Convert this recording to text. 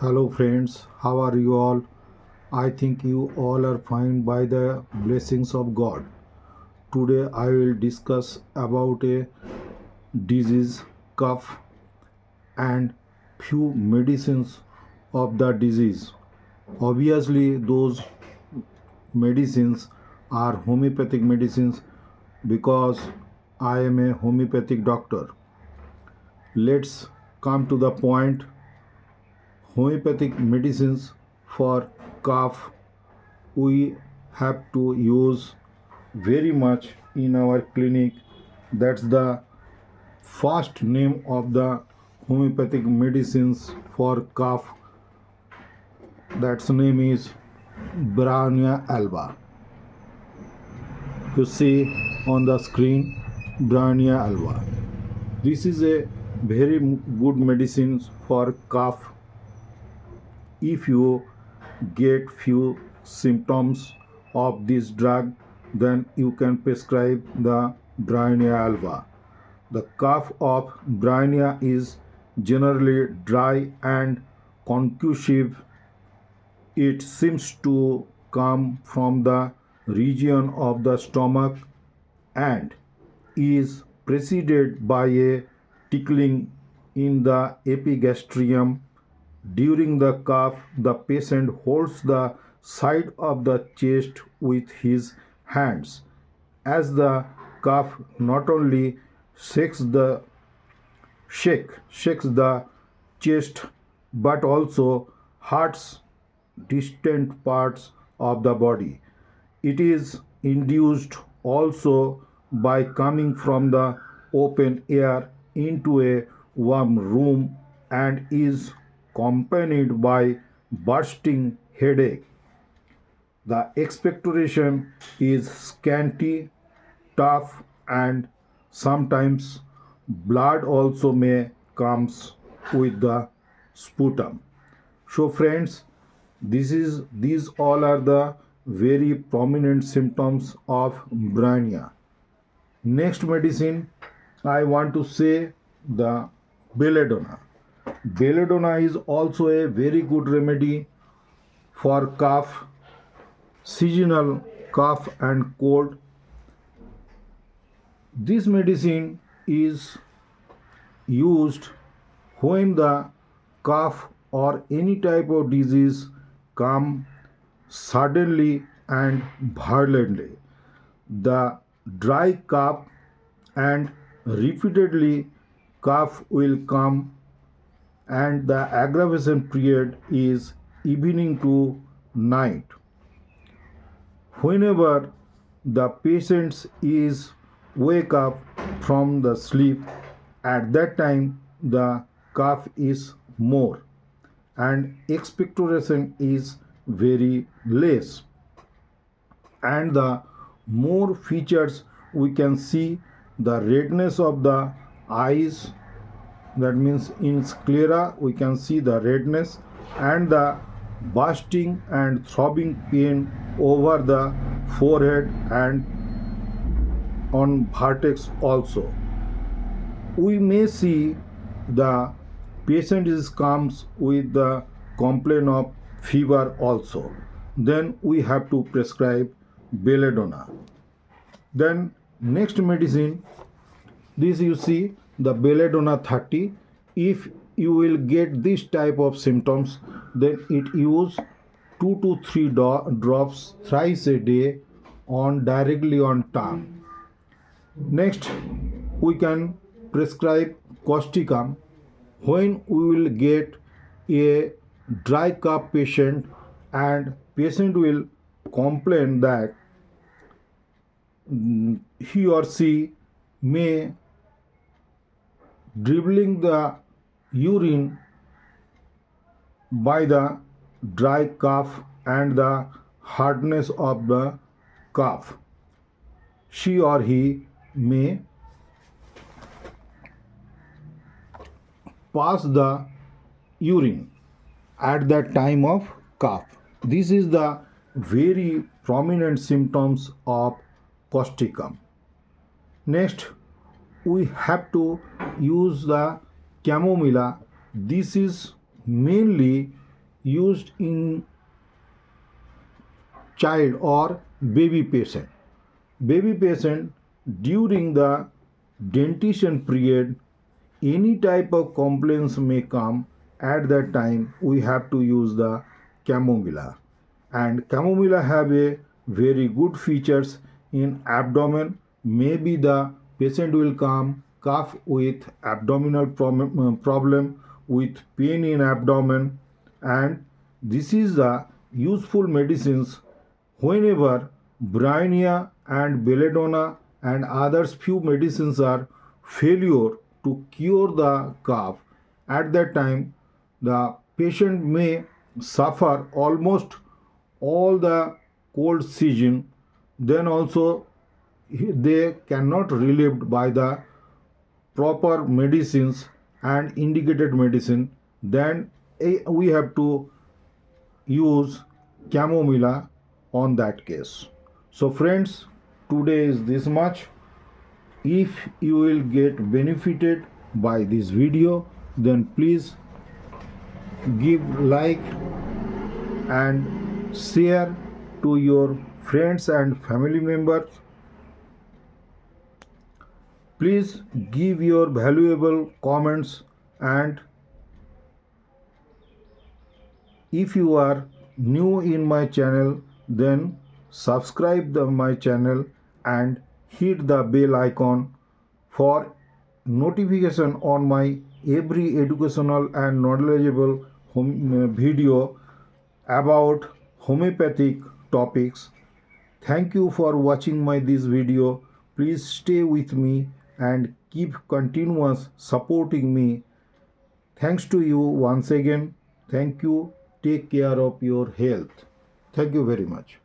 Hello, friends. How are you all? I think you all are fine by the blessings of God. Today I will discuss about a disease, cough, and few medicines of the disease. Obviously, those medicines are homeopathic medicines because I am a homeopathic doctor. Let's come to the point. Homeopathic medicines for cough we have to use very much in our clinic. That's the first name of the homeopathic medicines for cough. That's name is Brania alba. You see on the screen Brania alba. This is a very good medicine for cough. If you get few symptoms of this drug, then you can prescribe the Bryonia alba. The cough of Bryonia is generally dry and concussive. It seems to come from the region of the stomach and is preceded by a tickling in the epigastrium. During the cough, the patient holds the side of the chest with his hands, as the cough not only shakes the chest but also hurts distant parts of the body. It is induced also by coming from the open air into a warm room and is accompanied by bursting headache. The expectoration is scanty, tough, and sometimes blood also may comes with the sputum. So friends, these all are the very prominent symptoms of bryonia. Next medicine I want to say the belladonna. Belladonna is also a very good remedy for cough, seasonal cough and cold. This medicine is used when the cough or any type of disease come suddenly and violently. The dry cough and repeatedly cough will come, and the aggravation period is evening to night. Whenever the patient is wake up from the sleep, at that time the cough is more and expectoration is very less, and the more features we can see the redness of the eyes. That means in sclera we can see the redness and the bursting and throbbing pain over the forehead and on vertex also. We may see the patient is comes with the complaint of fever also. Then we have to prescribe belladonna. Then next medicine, this you see the belladonna 30. If you will get this type of symptoms, then it use 2 to 3 drops thrice a day on directly on tongue. Next we can prescribe causticum when we will get a dry cough patient and patient will complain that he or she may dribbling the urine by the dry cough and the hardness of the cough. She or he may pass the urine at that time of cough. This is the very prominent symptoms of causticum. Next, we have to use the chamomilla. This is mainly used in child or baby patient. Baby patient, during the dentition period, any type of complaints may come. At that time we have to use the chamomilla, and chamomilla have a very good features in abdomen. Maybe the patient will come cough with abdominal problem, with pain in abdomen, and this is the useful medicines whenever bryonia and belladonna and others few medicines are failure to cure the cough. At that time the patient may suffer almost all the cold season. Then also they cannot relieved by the proper medicines and indicated medicine. Then we have to use chamomilla on that case. So friends, today is this much. If you will get benefited by this video, then please give like and share to your friends and family members. Please give your valuable comments, and if you are new in my channel, then subscribe my channel and hit the bell icon for notification on my every educational and knowledgeable video about homeopathic topics. Thank you for watching my this video. Please stay with me and keep continuous supporting me. Thanks to you once again. Thank you. Take care of your health. Thank you very much.